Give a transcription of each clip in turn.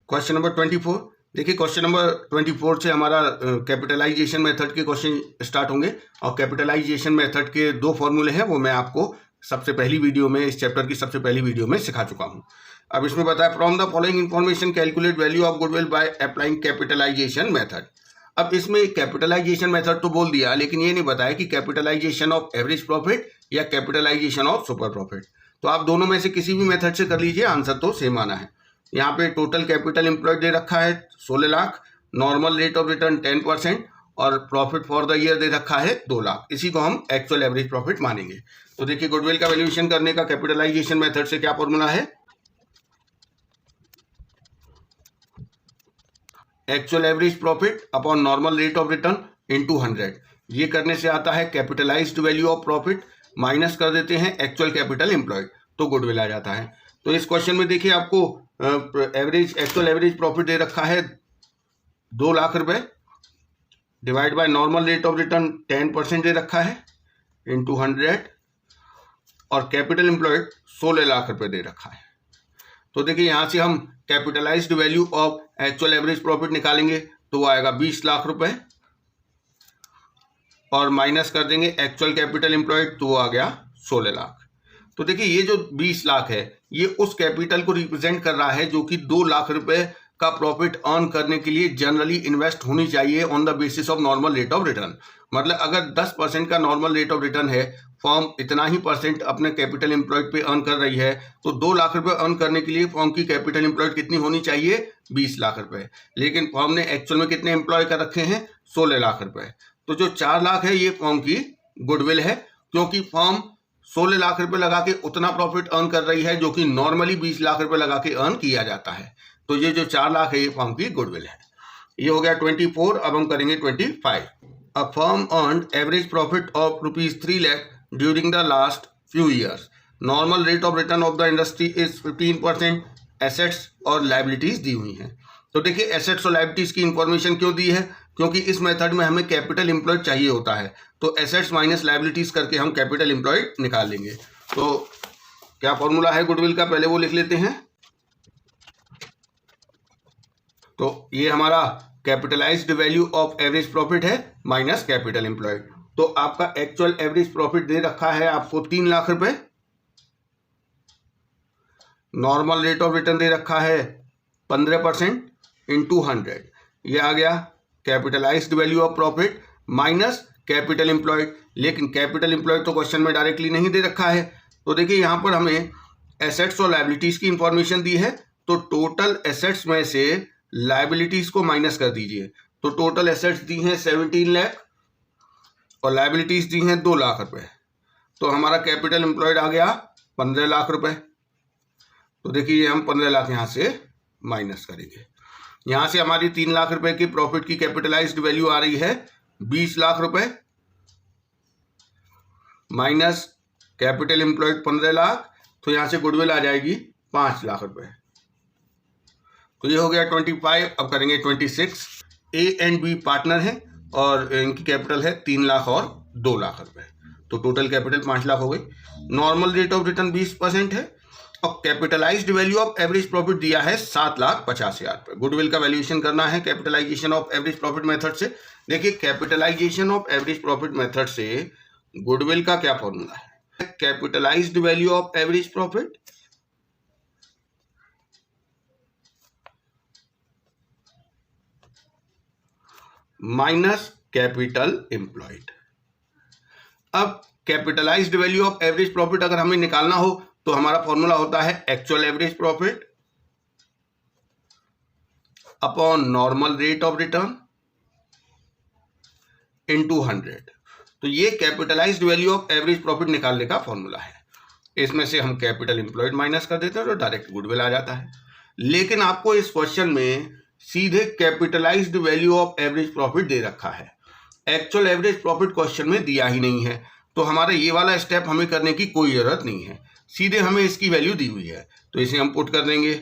Question number 24। देखिए question number 24 से हमारा कैपिटलाइजेशन मेथड के क्वेश्चन स्टार्ट होंगे और कैपिटलाइजेशन मेथड के दो फॉर्मूले हैं, वो मैं आपको सबसे पहली वीडियो में, इस चैप्टर की सबसे पहली वीडियो में सिखा चुका हूं। अब इसमें बताया from the following information calculate value of goodwill by applying capitalisation method. अब इसमें कैपिटलाइजेशन मेथड तो बोल दिया, लेकिन ये नहीं बताया कि कैपिटलाइजेशन ऑफ एवरेज प्रॉफिट या कैपिटलाइजेशन ऑफ सुपर प्रॉफिट। तो आप दोनों में से किसी भी मेथड से कर लीजिए, आंसर तो सेम आना है। यहाँ पे टोटल कैपिटल एम्प्लॉयड दे रखा है 16 lakh, normal rate of return 10% और प्रॉफिट फॉर द ईयर दे रखा है 2 लाख। इसी को हम एक्चुअल एवरेज प्रॉफिट मानेंगे। तो देखिए गुडविल का वैल्यूएशन करने का कैपिटलाइजेशन मेथड से क्या फॉर्मूला है, actual average profit upon normal rate of return into 100। ये करने से आता है capitalised value of profit minus कर देते हैं एक्चुअल कैपिटल एम्प्लॉयड, तो गुडविल आ जाता है। तो इस क्वेश्चन में देखिए आपको एक्चुअल एवरेज प्रॉफिट दे रखा है 2 लाख रुपए, divide by normal rate of return 10% दे रखा है इनटू 100 और कैपिटल एम्प्लॉयड 16 लाख रुपए दे रखा है। तो देखिए यहाँ से हम capitalised value of actual average profit निकालेंगे तो वो आएगा 20 लाख रुपए और माइनस कर देंगे एक्चुअल कैपिटल एम्प्लॉयड, तो वो आ गया 16 लाख। तो देखिए ये जो 20 लाख है ये उस कैपिटल को रिप्रेजेंट कर रहा है जो कि 2 लाख रुपए का प्रॉफिट अर्न करने के लिए जनरली इन्वेस्ट होनी चाहिए on the basis of normal rate of return. मतलब अगर 10% का नॉर्मल रेट ऑफ रिटर्न है, फर्म इतना ही परसेंट अपने कैपिटल एम्प्लॉयड पे अर्न कर रही है, तो 2 लाख रुपए अर्न करने के लिए फर्म की कैपिटल एम्प्लॉयड कितनी होनी चाहिए, 20 लाख रुपए। लेकिन फर्म ने एक्चुअल में कितने एम्प्लॉय कर रखे हैं, 16 लाख रुपए। तो जो 4 लाख है ये फर्म की गुडविल है, क्योंकि फर्म 16 लाख रुपए लगा के उतना प्रॉफिट अर्न कर रही है जो कि नॉर्मली 20 लाख रुपए लगा के अर्न किया जाता है। तो ये जो 4 लाख है ये फर्म की गुडविल है। ये हो गया 24। अब हम करेंगे 25। A firm earn average profit of ₹3 lakh during the last few years. Normal rate of return of the industry is 15%। Assets और लाइबिलिटीज दी हुई हैं। तो देखिए एसेट्स और लाइबिलिटीज की इंफॉर्मेशन क्यों दी है, क्योंकि इस मेथड में हमें कैपिटल एम्प्लॉयड चाहिए होता है। तो एसेट्स माइनस लाइबिलिटीज करके हम कैपिटल एम्प्लॉयड निकाल लेंगे। तो क्या फॉर्मूला है गुडविल का, पहले वो लिख लेते हैं। तो ये हमारा capitalised value of average profit है माइनस कैपिटल एम्प्लॉयड। तो आपका एक्चुअल एवरेज प्रॉफिट दे रखा है आपको 3 लाख रुपए, नॉर्मल रेट ऑफ रिटर्न दे रखा है 15% इनटू 100। ये आ गया capitalised value of profit minus capital employed. लेकिन कैपिटल एम्प्लॉयड तो क्वेश्चन में डायरेक्टली नहीं दे रखा है। तो देखिए यहाँ पर हमें एसेट्स और लाइबिलिटीज की इंफॉर्मेशन दी है, तो टोटल एसेट्स में से लाइबिलिटीज को माइनस कर दीजिए। तो टोटल एसेट्स दी हैं 17 लाख और लाइबिलिटीज दी हैं 2 लाख रुपए। तो हमारा कैपिटल एम्प्लॉयड आ गया 15 लाख रुपए। तो देखिए हम 15 लाख यहाँ से माइनस करेंगे। यहाँ से हमारी 3 लाख रुपए की प्रॉफिट की कैपिटलाइज्ड वैल्यू आ रही है 20 लाख रुपए माइनस कैपिटल एम्प्लॉयड 15 लाख। तो यहाँ से गुडविल आ जाएगी 5 लाख रुपए। तो ये हो गया 25। अब करेंगे 26। ए एंड बी पार्टनर है और इनकी कैपिटल है 3 लाख और 2 लाख रुपए। तो टोटल कैपिटल 5 लाख हो गई। नॉर्मल रेट ऑफ रिटर्न 20% है और capitalised value of average profit दिया है 7,50,000 रुपए। गुडविल का वैल्यूएशन करना है capitalisation of average profit method से। देखिए capitalisation of average profit method से गुडविल का क्या फॉर्मूला है, capitalised value of average profit minus capital employed. अब capitalised value of average profit अगर हमें निकालना हो तो हमारा फॉर्मूला होता है actual average profit upon normal rate of return into 100। तो ये capitalised value of average profit निकालने का फॉर्मूला है। इसमें से हम कैपिटल एम्प्लॉयड माइनस कर देते हैं तो डायरेक्ट गुडविल आ जाता है। लेकिन आपको इस क्वेश्चन में सीधे capitalised value of average profit दे रखा है, एक्चुअल एवरेज प्रॉफिट क्वेश्चन में दिया ही नहीं है। तो हमारा ये वाला स्टेप हमें करने की कोई जरूरत नहीं है, सीधे हमें इसकी वैल्यू दी हुई है। तो इसे हम पुट कर देंगे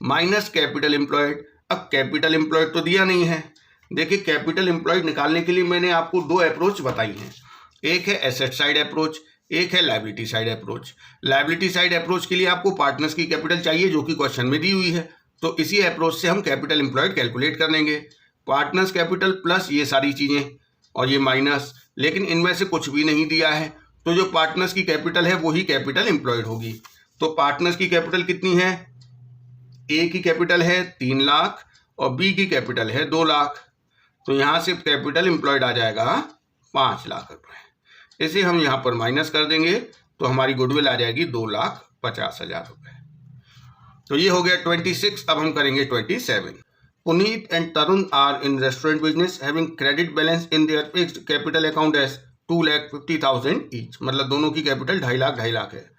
माइनस कैपिटल एम्प्लॉयड। अब कैपिटल एम्प्लॉयड तो दिया नहीं है। देखिए कैपिटल एम्प्लॉयड निकालने के लिए मैंने आपको 2 अप्रोच बताई हैं, एक है एसेट साइड अप्रोच, एक है liability side approach. Liability side approach के लिए आपको पार्टनर्स की कैपिटल चाहिए जो कि क्वेश्चन में दी हुई है। तो इसी अप्रोच से हम कैपिटल एम्प्लॉयड कैलकुलेट कर लेंगे। पार्टनर्स कैपिटल प्लस ये सारी चीज़ें और ये माइनस, लेकिन इनमें से कुछ भी नहीं दिया है, तो जो पार्टनर्स की कैपिटल है वही कैपिटल एम्प्लॉयड होगी। तो पार्टनर्स की कैपिटल कितनी है? ए की कैपिटल है 3 लाख और बी की कैपिटल है 2 लाख। तो यहाँ से कैपिटल एम्प्लॉयड आ जाएगा 5 लाख रुपए। इसे हम यहाँ पर माइनस कर देंगे तो हमारी गुडविल आ जाएगी 2,50,000 रुपए। तो ये हो गया 26। अब हम करेंगे 27। Puneet and Tarun are in restaurant business having credit balance in their fixed capital account as 2,50,000 each, मतलब दोनों की कैपिटल 2.5 लाख है।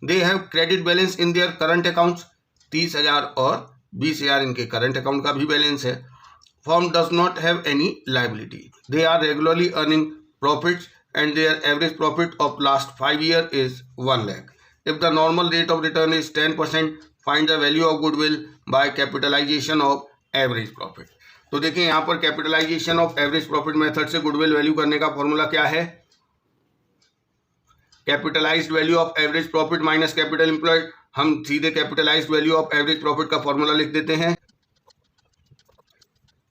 They have credit balance in their current accounts, 30,000 और 20,000 इनके करंट अकाउंट का भी बैलेंस है। Firm does not have any liability. They are regularly earning profits and their average profit of last 5 years is 1 lakh. If the normal rate of return is 10%, find the value of goodwill by capitalization of average profit. तो देखिए यहाँ पर capitalisation of average profit method से goodwill value करने का formula क्या है? Capitalised value of average profit minus capital employed. हम सीधे capitalised value of average profit का फॉर्मूला लिख देते हैं।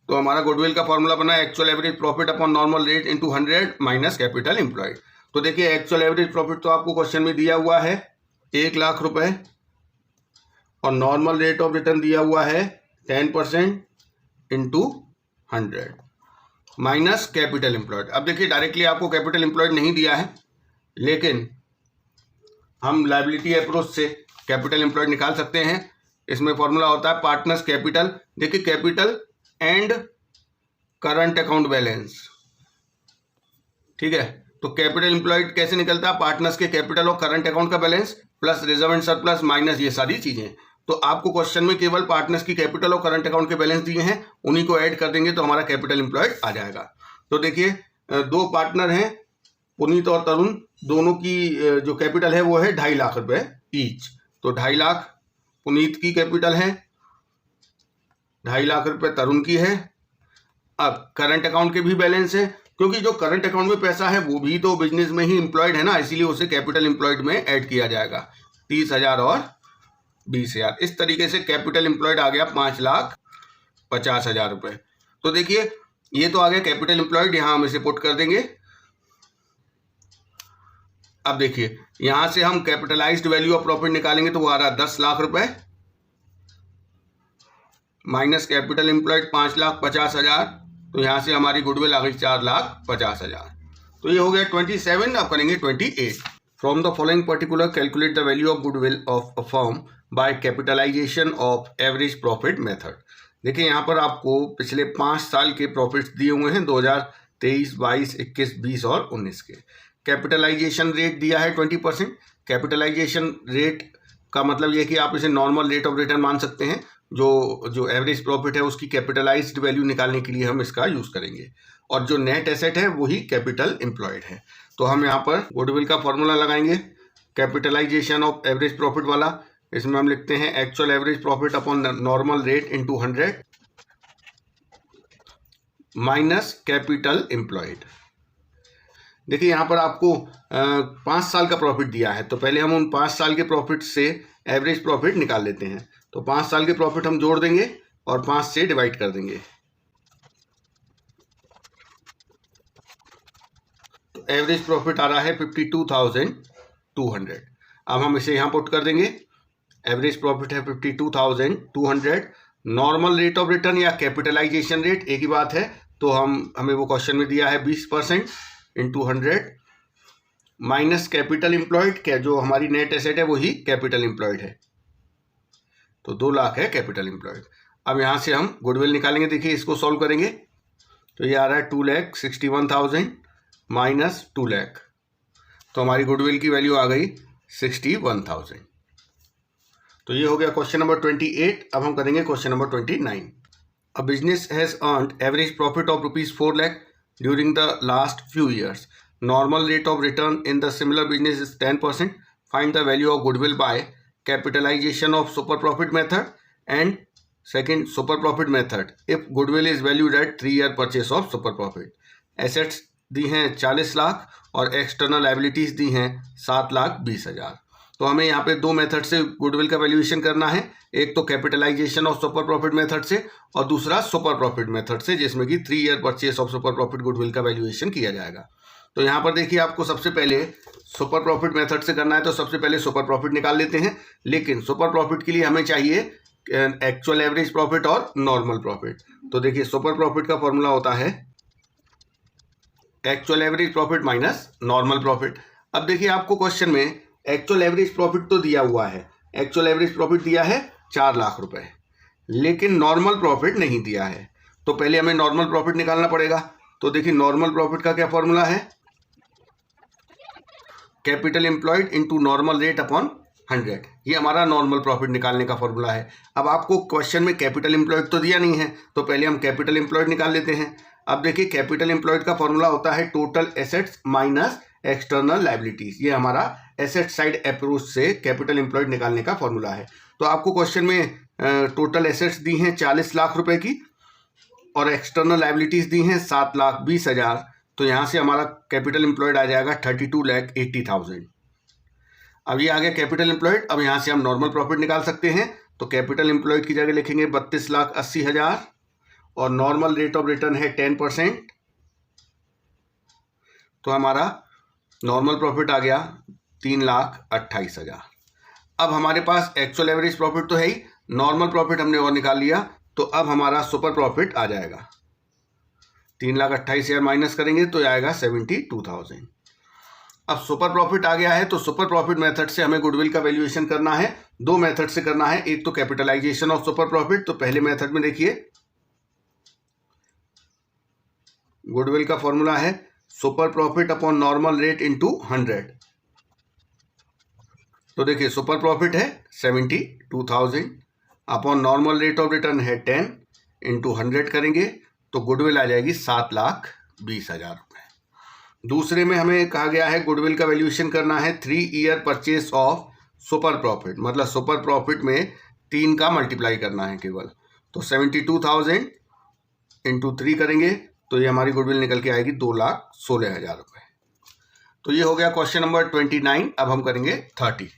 तो हमारा गुडविल का फॉर्मूला बना actual average profit upon normal rate into 100 minus capital employed. तो देखिए एक्चुअल एवरेज प्रॉफिट तो आपको क्वेश्चन में दिया हुआ है 1 लाख रुपए और नॉर्मल रेट ऑफ रिटर्न दिया हुआ है 10% इंटू 100 माइनस कैपिटल एम्प्लॉयड। अब देखिए डायरेक्टली आपको कैपिटल एम्प्लॉयड नहीं दिया है, लेकिन हम लायबिलिटी अप्रोच से कैपिटल एम्प्लॉयड निकाल सकते हैं। इसमें फॉर्मूला होता है पार्टनर्स कैपिटल। देखिए capital and current account balance, ठीक है। तो कैपिटल एम्प्लॉयड कैसे निकलता है? पार्टनर्स के कैपिटल और करंट अकाउंट का balance plus reserve and surplus minus ये सारी चीजें। तो आपको क्वेश्चन में केवल पार्टनर्स की कैपिटल और करंट अकाउंट के बैलेंस दिए हैं, उन्हीं को ऐड कर देंगे तो हमारा कैपिटल एम्प्लॉयड आ जाएगा। तो देखिए 2 पार्टनर हैं पुनीत और तरुण, दोनों की जो कैपिटल है वो है 2.5 लाख रुपए ईच। तो 2.5 लाख पुनीत की कैपिटल है, 2.5 लाख रुपए तरुण की है। अब करंट अकाउंट के भी बैलेंस है, क्योंकि जो करंट अकाउंट में पैसा है वो भी तो बिजनेस में ही एम्प्लॉयड है ना, इसीलिए उसे कैपिटल एम्प्लॉयड में ऐड किया जाएगा 30,000 और 20,000। इस तरीके से कैपिटल एम्प्लॉयड आ गया 5,50,000 रुपए। तो देखिए ये तो आ गया कैपिटल एम्प्लॉयड, यहां हम इसे पुट कर देंगे। अब देखिए यहां से हम कैपिटलाइज्ड वैल्यू ऑफ प्रॉफिट निकालेंगे तो वो आ रहा 10 लाख रुपए माइनस कैपिटल एम्प्लॉयड 5,50,000। तो यहां से हमारी गुडविल आ गई 4,50,000। तो ये हो गया 27। अब करेंगे 28। From the following particular calculate the value of goodwill of a firm by capitalisation of average profit method. देखिए यहाँ पर आपको पिछले 5 साल के प्रॉफिट्स दिए हुए हैं, 2023, 22, 21, 20 और 19 के। कैपिटलाइजेशन रेट दिया है 20%। कैपिटलाइजेशन रेट का मतलब ये कि आप इसे नॉर्मल रेट ऑफ रिटर्न मान सकते हैं। जो एवरेज प्रॉफिट है उसकी कैपिटलाइज्ड वैल्यू निकालने के लिए हम इसका यूज करेंगे, और जो नेट एसेट है वही कैपिटल एम्प्लॉयड है। तो हम यहाँ पर गुडविल का फॉर्मूला लगाएंगे कैपिटलाइजेशन ऑफ एवरेज प्रॉफिट वाला। इसमें हम लिखते हैं actual average profit upon normal rate into 100 minus capital employed. देखिए यहाँ पर आपको 5 साल का प्रॉफिट दिया है, तो पहले हम उन 5 साल के प्रॉफिट से एवरेज प्रॉफिट निकाल लेते हैं। तो 5 साल के प्रॉफिट हम जोड़ देंगे और 5 से डिवाइड कर देंगे। तो एवरेज प्रॉफिट आ रहा है 52,200। अब हम इसे यहाँ पुट कर देंगे। एवरेज प्रॉफिट है 52,200। नॉर्मल रेट ऑफ रिटर्न या कैपिटलाइजेशन रेट एक ही बात है, तो हमें वो क्वेश्चन में दिया है 20% इंटू 100 माइनस कैपिटल एम्प्लॉयड, जो हमारी नेट एसेट है वही कैपिटल एम्प्लॉयड है। तो 2 लाख है कैपिटल एम्प्लॉयड। अब यहाँ से हम गुडविल निकालेंगे। देखिए इसको सॉल्व करेंगे तो ये आ रहा है 2,61,000 माइनस 2 लाख। तो हमारी गुडविल की वैल्यू आ गई 61,000। तो ये हो गया क्वेश्चन नंबर 28। अब हम करेंगे question number 29। A business has earned average profit of ₹4 lakh during the last few years. Normal rate of return in the similar business is 10%. Find the value of goodwill by capitalization of super profit method and second super profit method if goodwill is valued at 3-year purchase of super profit. assets दी हैं 40 लाख और external liabilities दी हैं 7,20,000। तो हमें यहाँ पे दो method से goodwill का वैल्यूएशन करना है, एक तो capitalisation of super profit method से और दूसरा सुपर प्रॉफिट मेथड से, जिसमें कि 3 year purchase of super profit goodwill का वैल्यूएशन किया जाएगा। तो यहाँ पर देखिए आपको सबसे पहले सुपर प्रॉफिट मेथड से करना है, तो सबसे पहले सुपर प्रॉफिट निकाल लेते हैं। लेकिन सुपर प्रॉफिट के लिए हमें चाहिए एक्चुअल एवरेज प्रॉफिट और नॉर्मल प्रॉफिट। तो देखिए सुपर प्रॉफिट का फॉर्मूला होता है actual average profit minus normal profit. अब देखिए आपको क्वेश्चन में एक्चुअल एवरेज प्रॉफिट तो दिया हुआ है, एक्चुअल एवरेज प्रॉफिट दिया है 4 लाख रुपए, लेकिन नॉर्मल प्रॉफिट नहीं दिया है। तो पहले हमें नॉर्मल प्रॉफिट निकालना पड़ेगा। तो देखिए नॉर्मल प्रॉफिट का क्या फॉर्मूला है, capital employed into normal rate upon 100। ये हमारा नॉर्मल प्रॉफिट निकालने का फॉर्मूला है। अब आपको क्वेश्चन में कैपिटल एम्प्लॉयड तो दिया नहीं है, तो पहले हम कैपिटल एम्प्लॉयड निकाल लेते हैं। अब देखिए कैपिटल एम्प्लॉयड का फॉर्मूला होता है total assets minus external liabilities. ये हमारा एसेट साइड अप्रोच से कैपिटल एम्प्लॉयड निकालने का फॉर्मूला है। तो आपको क्वेश्चन में टोटल एसेट्स दी हैं 40 लाख रुपए की और एक्सटर्नल लायबिलिटीज दी हैं 7,20,000। तो यहाँ से हमारा कैपिटल एम्प्लॉयड आ जाएगा 32,80,000। अब ये आ गया कैपिटल एम्प्लॉयड। अब यहाँ से हम नॉर्मल प्रॉफिट निकाल सकते हैं। तो कैपिटल एम्प्लॉयड की जगह लिखेंगे 32,80,000 और नॉर्मल रेट ऑफ रिटर्न है 10%। तो हमारा नॉर्मल प्रॉफिट आ गया 3,28,000। अब हमारे पास एक्चुअल एवरेज प्रॉफिट तो है ही, नॉर्मल प्रॉफिट हमने और निकाल लिया। तो अब हमारा सुपर प्रॉफिट आ जाएगा 3,28,000 माइनस करेंगे तो आएगा 72,000। अब सुपर प्रॉफिट आ गया है, तो सुपर प्रॉफिट मेथड से हमें गुडविल का वैल्यूएशन करना है। दो मेथड से करना है, एक तो कैपिटलाइजेशन ऑफ सुपर प्रॉफिट। तो पहले मेथड में देखिए गुडविल का फॉर्मूला है super profit upon normal rate into 100। तो देखिए सुपर प्रॉफिट है 72,000 upon normal rate of return है 10 इंटू 100 करेंगे तो गुडविल आ जाएगी 7,20,000 रुपये। दूसरे में हमें कहा गया है गुडविल का वैल्यूएशन करना है 3 year purchase of super profit, मतलब सुपर प्रॉफिट में 3 का मल्टीप्लाई करना है केवल। तो 72,000 इंटू 3 करेंगे तो ये हमारी गुडविल निकल के आएगी 2,16,000 रुपये। तो ये हो गया क्वेश्चन नंबर 29। अब हम करेंगे 30।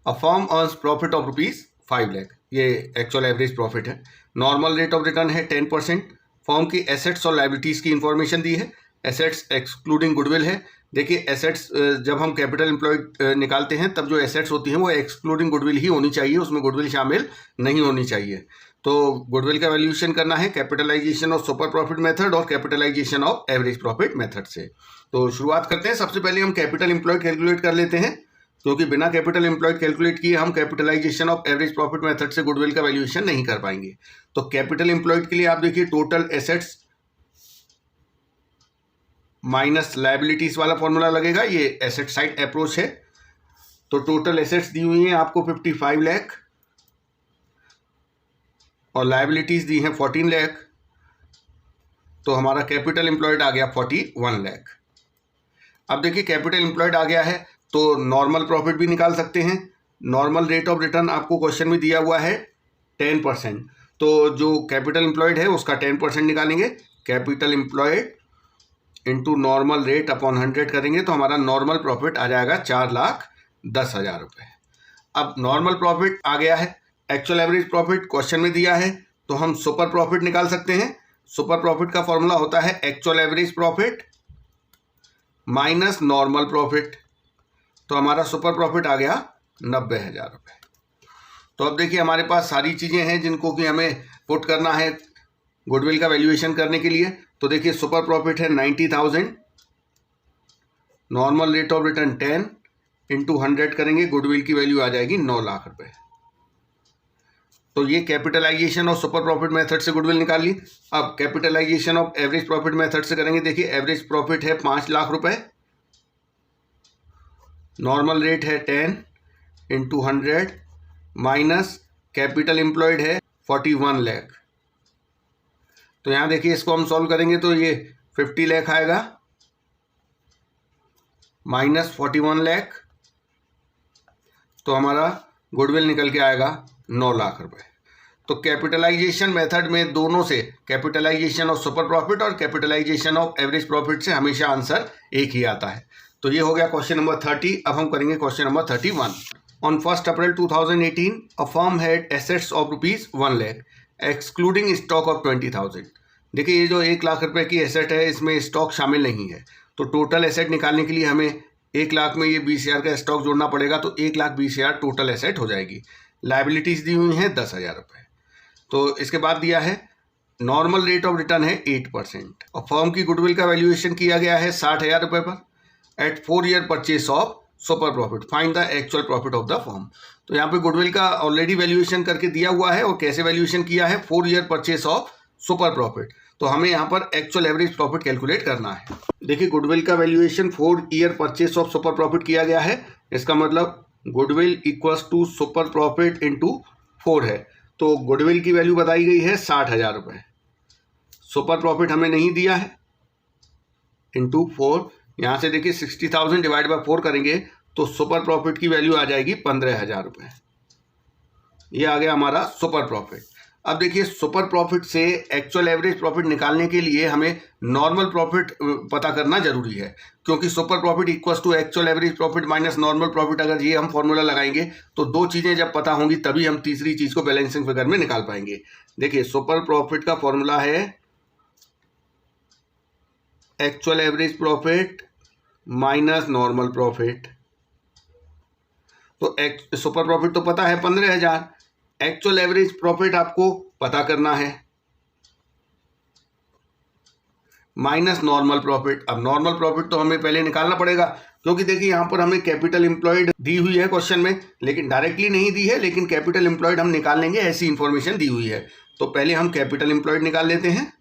A firm earns profit of ₹5 lakh. ये एक्चुअल एवरेज प्रॉफिट है। नॉर्मल रेट ऑफ रिटर्न है 10%। फर्म की एसेट्स और लायबिलिटीज़ की इंफॉर्मेशन दी है। एसेट्स एक्सक्लूडिंग गुडविल है। देखिए एसेट्स जब हम कैपिटल एम्प्लॉयड निकालते हैं तब जो एसेट्स होती हैं वो एक्सक्लूडिंग गुडविल ही होनी चाहिए, उसमें गुडविल शामिल नहीं होनी चाहिए। तो गुडविल का वैल्यूएशन करना है capitalisation of super profit method और capitalisation of average profit method से। तो शुरुआत करते हैं। सबसे पहले हम कैपिटल एम्प्लॉयड कैलकुलेट कर लेते हैं, क्योंकि बिना कैपिटल एम्प्लॉयड कैलकुलेट किए हम capitalisation of average profit method से गुडविल का वैल्यूएशन नहीं कर पाएंगे। तो कैपिटल एम्प्लॉयड के लिए आप देखिए टोटल एसेट्स माइनस लायबिलिटीज वाला फॉर्मूला लगेगा। ये एसेट साइड अप्रोच है। तो टोटल एसेट्स दी हुई हैं आपको 55 लाख और लायबिलिटीज दी हैं 14 लाख। तो हमारा कैपिटल एम्प्लॉयड आ गया 41 लाख। अब देखिए कैपिटल एम्प्लॉयड आ गया है तो नॉर्मल प्रॉफिट भी निकाल सकते हैं। नॉर्मल रेट ऑफ रिटर्न आपको क्वेश्चन में दिया हुआ है 10%। तो जो कैपिटल एम्प्लॉयड है उसका 10% निकालेंगे। Capital employed into normal rate upon 100 करेंगे तो हमारा नॉर्मल प्रॉफिट आ जाएगा 4,10,000 रुपये। अब नॉर्मल प्रॉफिट आ गया है। एक्चुअल एवरेज प्रॉफिट क्वेश्चन में दिया है तो हम सुपर प्रॉफिट निकाल सकते हैं। सुपर प्रॉफिट का फॉर्मूला होता है actual average profit minus normal profit. तो हमारा सुपर प्रॉफिट आ गया 90,000 रुपये। तो अब देखिए हमारे पास सारी चीज़ें हैं जिनको कि हमें पुट करना है गुडविल का वैल्यूएशन करने के लिए। तो देखिए सुपर प्रॉफिट है 90,000, normal rate of return 10 into 100 करेंगे, गुडविल की वैल्यू आ जाएगी 9 लाख रुपए। तो ये capitalisation of super profit method से गुडविल निकाल ली। अब capitalisation of average profit method से करेंगे। देखिए एवरेज प्रॉफिट है 5 लाख रुपए, नॉर्मल रेट है 10 इंटू 100 माइनस कैपिटल एम्प्लॉयड है 41 लाख। तो यहाँ देखिए इसको हम सॉल्व करेंगे तो ये 50 लाख आएगा माइनस 41 लाख। तो हमारा गुडविल निकल के आएगा 9 लाख रुपए। तो कैपिटलाइजेशन मेथड में दोनों से, कैपिटलाइजेशन ऑफ सुपर प्रॉफिट और कैपिटलाइजेशन ऑफ एवरेज प्रॉफिट से हमेशा आंसर एक ही आता है। तो ये हो गया क्वेश्चन नंबर 30। अब हम करेंगे question number 31। On 1st April 2018, a firm had assets of rupees 1 lakh, excluding stock of 20,000. देखिए ये जो 1 लाख रुपए की एसेट है इसमें स्टॉक शामिल नहीं है, तो टोटल एसेट निकालने के लिए हमें 1 लाख में ये 20,000 का स्टॉक जोड़ना पड़ेगा, तो 1,20,000 टोटल एसेट हो जाएगी। लायबिलिटीज दी हुई हैं 10,000 रुपये। तो इसके बाद दिया है नॉर्मल रेट ऑफ रिटर्न है 8%, और फर्म की गुडविल का वैल्यूएशन किया गया है 60,000 रुपये पर at 4 year purchase of super profit, find the actual profit of the firm. तो यहाँ पे गुडविल का ऑलरेडी वैल्यूएशन करके दिया हुआ है, और कैसे वैल्यूएशन किया है, 4 year purchase of super profit. तो हमें यहाँ पर एक्चुअल एवरेज प्रॉफिट कैलकुलेट करना है। देखिए गुडविल का valuation 4 year purchase of super profit किया गया है, इसका मतलब goodwill equals to super profit into 4 है। तो गुडविल की वैल्यू बताई गई है 60,000 रुपये, सुपर प्रॉफिट हमें नहीं दिया है, इंटू 4। यहाँ से देखिए 60,000 डिवाइड बाय 4 करेंगे तो सुपर प्रॉफिट की वैल्यू आ जाएगी 15,000 रुपये। ये आ गया हमारा सुपर प्रॉफिट। अब देखिए सुपर प्रॉफिट से एक्चुअल एवरेज प्रॉफिट निकालने के लिए हमें नॉर्मल प्रॉफिट पता करना जरूरी है, क्योंकि super profit equals to actual average profit minus normal profit. अगर ये हम फॉर्मूला लगाएंगे तो दो चीज़ें जब पता होंगी तभी हम तीसरी चीज़ को बैलेंसिंग फिगर में निकाल पाएंगे। देखिए सुपर प्रॉफिट का फॉर्मूला है actual average profit minus normal profit. तो सुपर प्रॉफिट तो पता है 15,000, एक्चुअल एवरेज प्रॉफिट आपको पता करना है माइनस नॉर्मल प्रॉफिट। अब नॉर्मल प्रॉफिट तो हमें पहले निकालना पड़ेगा, क्योंकि देखिए यहाँ पर हमें कैपिटल एम्प्लॉयड दी हुई है क्वेश्चन में, लेकिन डायरेक्टली नहीं दी है, लेकिन कैपिटल एम्प्लॉयड हम निकाल लेंगे, ऐसी इंफॉर्मेशन दी हुई है। तो पहले हम कैपिटल एम्प्लॉयड निकाल लेते हैं।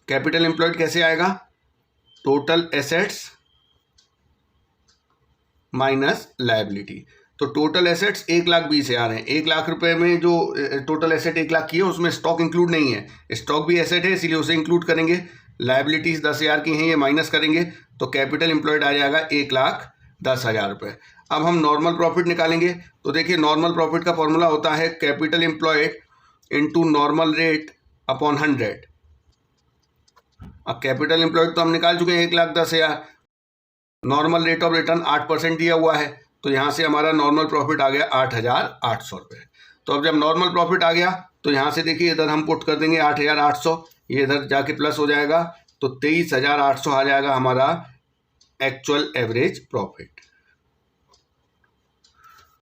कैपिटल एम्प्लॉयड कैसे आएगा, टोटल एसेट्स माइनस लायबिलिटी। तो टोटल एसेट्स 1,20,000 हैं। 1 लाख रुपए में जो टोटल एसेट 1 लाख की है उसमें स्टॉक इंक्लूड नहीं है, स्टॉक भी एसेट है इसीलिए उसे इंक्लूड करेंगे। लायबिलिटीज 10,000 की हैं, ये माइनस करेंगे तो कैपिटल एम्प्लॉयड आ जाएगा 1,10,000 रुपये। अब हम नॉर्मल प्रॉफिट निकालेंगे। तो देखिए नॉर्मल प्रॉफिट का फॉर्मूला होता है capital employed into normal rate upon 100। अब कैपिटल एम्प्लॉयड तो हम निकाल चुके हैं 1,10,000, नॉर्मल रेट ऑफ रिटर्न 8% दिया हुआ है, तो यहाँ से हमारा नॉर्मल प्रॉफिट आ गया 8,800 रुपये। तो अब जब नॉर्मल प्रॉफिट आ गया तो यहाँ से देखिए इधर हम पुट कर देंगे 8,800, ये इधर जाके प्लस हो जाएगा तो 23,800 आ जाएगा हमारा एक्चुअल एवरेज प्रॉफिट।